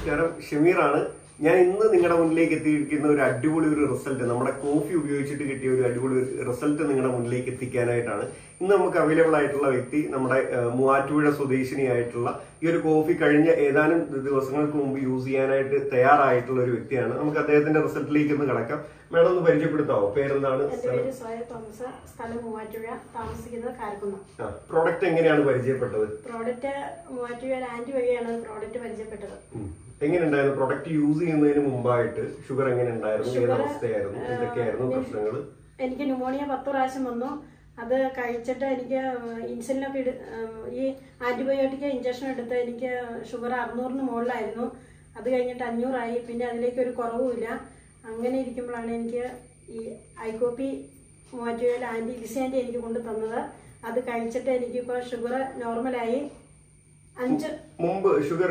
നമസ്കാരം, ഷമീറാണ്. ഞാൻ ഇന്ന് നിങ്ങളുടെ മുന്നിലേക്ക് എത്തിയിരിക്കുന്ന ഒരു അടിപൊളി റിസൾട്ട്, നമ്മുടെ കോഫി ഉപയോഗിച്ചിട്ട് കിട്ടിയ ഒരു അടിപൊളി റിസൾട്ട് നിങ്ങളുടെ മുന്നിലേക്ക് എത്തിക്കാനായിട്ടാണ്. ഇന്ന് നമുക്ക് അവൈലബിൾ ആയിട്ടുള്ള വ്യക്തി നമ്മുടെ മൂവാറ്റുപുഴ സ്വദേശിനിയായിട്ടുള്ള ഈ ഒരു കോഫി കഴിഞ്ഞ ഏതാനും ദിവസങ്ങൾക്ക് മുമ്പ് യൂസ് ചെയ്യാനായിട്ട് തയ്യാറായിട്ടുള്ള ഒരു വ്യക്തിയാണ്. നമുക്ക് അദ്ദേഹത്തിന്റെ റിസൾട്ടിലേക്ക് ഒന്ന് കിടക്കാം. മേഡം ഒന്ന് പരിചയപ്പെടുത്താവോ? പേരെന്താണ്? പ്രോഡക്റ്റ് എങ്ങനെയാണ് പരിചയപ്പെട്ടത്? പ്രോഡക്റ്റ് മൂവാറ്റുപുഴ ആന്റി വഴിയാണ് പ്രോഡക്റ്റ് പരിചയപ്പെട്ടത്. എങ്ങനെയുണ്ടായിരുന്നു പ്രോഡക്റ്റ് യൂസ് ചെയ്യുന്നതിന് മുമ്പായിട്ട്? ഷുഗർ എങ്ങനെ ഉണ്ടായിരുന്നു? ഏത് അവസ്ഥയായിരുന്നു? എന്തൊക്കെയായിരുന്നു പ്രശ്നങ്ങൾ? എനിക്ക് ന്യൂമോണിയ 10 പ്രാവശ്യം വന്നു. അത് കഴിച്ചിട്ട് എനിക്ക് ഇൻസുലിനൊക്കെ ഈ ആന്റിബയോട്ടിക് ഇഞ്ചക്ഷൻ എടുത്ത് എനിക്ക് ഷുഗർ 600-ന് മുകളിലായിരുന്നു. അത് കഴിഞ്ഞിട്ട് 500 പിന്നെ അതിലേക്ക് ഒരു കുറവുമില്ല. അങ്ങനെ ഇരിക്കുമ്പോഴാണ് എനിക്ക് ഈ ഐകോപ്പി മൂവാറ്റുപുഴയിൽ ആന്റി ലിസിയാന്റി എനിക്ക് കൊണ്ടു തന്നത്. അത് കഴിച്ചിട്ട് എനിക്കിപ്പോൾ ഷുഗർ നോർമലായി. 5 മുമ്പ് ഷുഗർ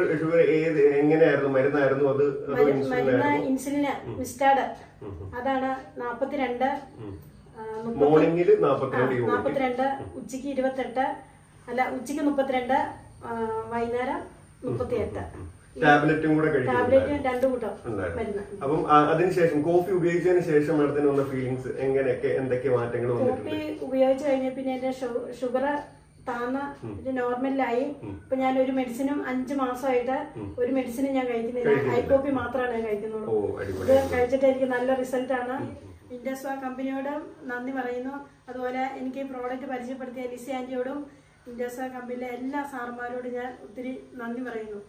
ഏത് എങ്ങനെയായിരുന്നു? മരുന്നായിരുന്നു അത്? മരുന്ന് ഇൻസുലിന് മിസ്റ്റാഡ്, അതാണ് 42, മോർണിംഗിൽ 42, ഉച്ചക്ക് 28, അല്ല ഉച്ചക്ക് 32, വൈകുന്നേരം 38. ടാബ്ലറ്റും കൂടെ ടാബ്ലറ്റ് 2 കൂട്ടം മരുന്ന്. അപ്പം അതിനുശേഷം കോഫി ഉപയോഗിച്ചതിന് ശേഷം മേഡത്തിന് വന്ന ഫീലിങ്സ് എങ്ങനെയൊക്കെ, എന്തൊക്കെ മാറ്റങ്ങൾ വന്നിട്ടുണ്ട്? കോഫി ഉപയോഗിച്ച് കഴിഞ്ഞ പിന്നെ എന്റെ ഷുഗർ താന്ന് നോർമലായി. ഇപ്പൊ ഞാൻ ഒരു മെഡിസിനും 5 മാസമായിട്ട് ഒരു മെഡിസിനും ഞാൻ കഴിക്കുന്നില്ല. ഐകോപ്പി മാത്രമാണ് ഞാൻ കഴിക്കുന്നുള്ളൂ. ഇത് കഴിച്ചിട്ട് എനിക്ക് നല്ല റിസൾട്ടാണ്. ഇൻഡസ്വാ കമ്പനിയോട് നന്ദി പറയുന്നു. അതുപോലെ എനിക്ക് പ്രോഡക്റ്റ് പരിചയപ്പെടുത്തിയ ലിസി ആന്റിയോടും ഇൻഡസ്വാ കമ്പനിയിലെ എല്ലാ സാറുമാരോടും ഞാൻ ഒത്തിരി നന്ദി പറയുന്നു.